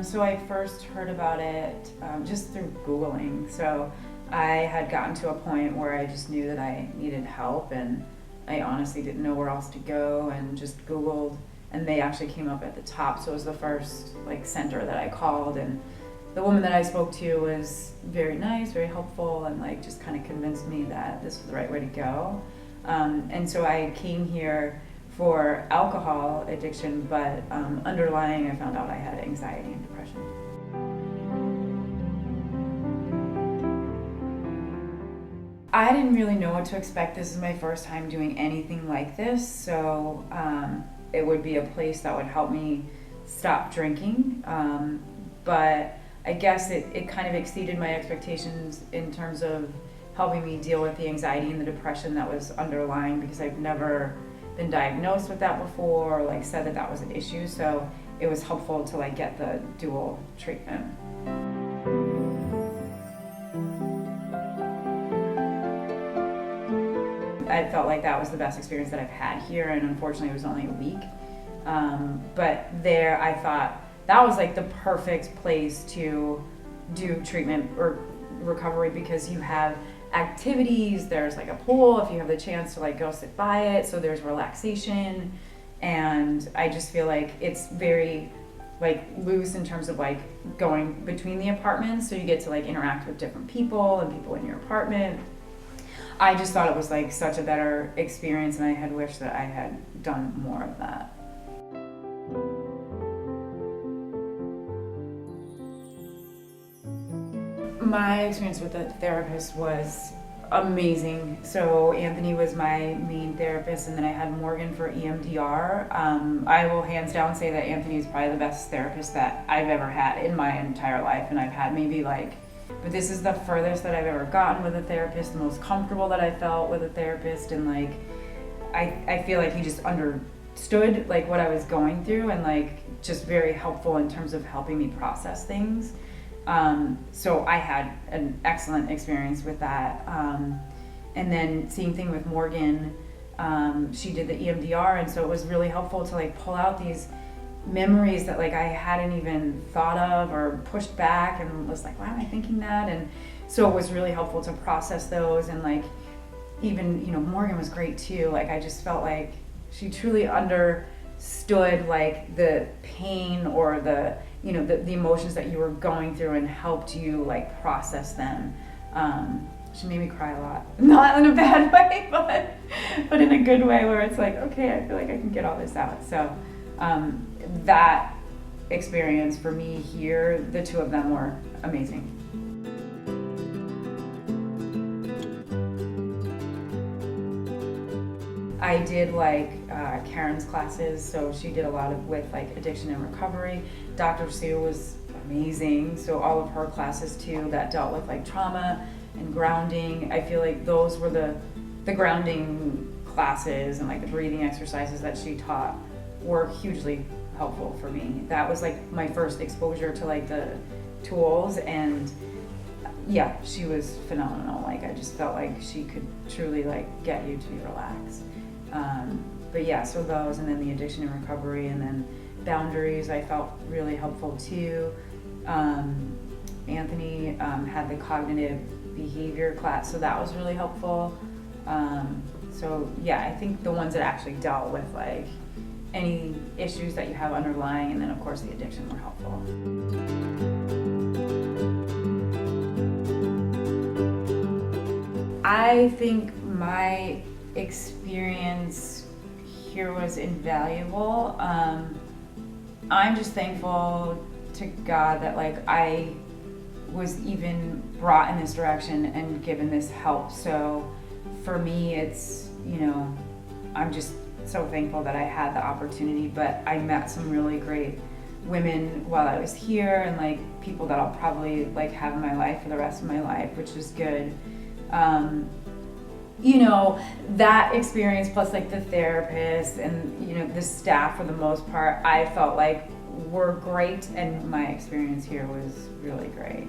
So I first heard about it just through Googling. So I had gotten to a point where I just knew that I needed help, and I honestly didn't know where else to go, and just Googled, and they actually came up at the top. So it was the first center that I called, and the woman that I spoke to was very nice, very helpful, and just kind of convinced me that this was the right way to go. And so I came here for alcohol addiction, but underlying, I found out I had anxiety and depression. I didn't really know what to expect. This is my first time doing anything like this, so it would be a place that would help me stop drinking, but I guess it kind of exceeded my expectations in terms of helping me deal with the anxiety and the depression that was underlying, because I've never been diagnosed with that before, or said that was an issue. So it was helpful to get the dual treatment. I felt like that was the best experience that I've had here, and unfortunately it was only a week. But there I thought that was the perfect place to do treatment or recovery, because you have activities, there's a pool if you have the chance to go sit by it, so there's relaxation, and I just feel it's very loose in terms of going between the apartments, so you get to interact with different people and people in your apartment. I just thought it was such a better experience, and I had wished that I had done more of that. My experience with the therapist was amazing. So Anthony was my main therapist, and then I had Morgan for EMDR. I will hands down say that Anthony is probably the best therapist that I've ever had in my entire life, and I've had maybe but this is the furthest that I've ever gotten with a therapist, the most comfortable that I felt with a therapist, and I feel he just understood what I was going through, and just very helpful in terms of helping me process things. So I had an excellent experience with that. And then same thing with Morgan, she did the EMDR, and so it was really helpful to pull out these memories that I hadn't even thought of or pushed back, and was why am I thinking that? And so it was really helpful to process those, and even Morgan was great too. I just felt she truly understood the pain or the the emotions that you were going through, and helped you process them. She made me cry a lot, not in a bad way, but in a good way, where it's okay, I feel I can get all this out. So that experience for me here, the two of them were amazing. I did Karen's classes, so she did a lot with addiction and recovery. Dr. Sue was amazing, so all of her classes too that dealt with trauma and grounding. I feel those were the grounding classes, and the breathing exercises that she taught were hugely helpful for me. That was my first exposure to the tools, and yeah, she was phenomenal. I just felt she could truly get you to relax. But yeah, so those, and then the addiction and recovery, and then boundaries I felt really helpful too. Anthony had the cognitive behavior class, so that was really helpful. So yeah, I think the ones that actually dealt with any issues that you have underlying, and then of course the addiction, were helpful. I think my experience here was invaluable. I'm just thankful to God that I was even brought in this direction and given this help. So for me, it's, I'm just so thankful that I had the opportunity, but I met some really great women while I was here, and people that I'll probably have in my life for the rest of my life, which is good. That experience plus the therapist and the staff, for the most part, I felt were great, and my experience here was really great.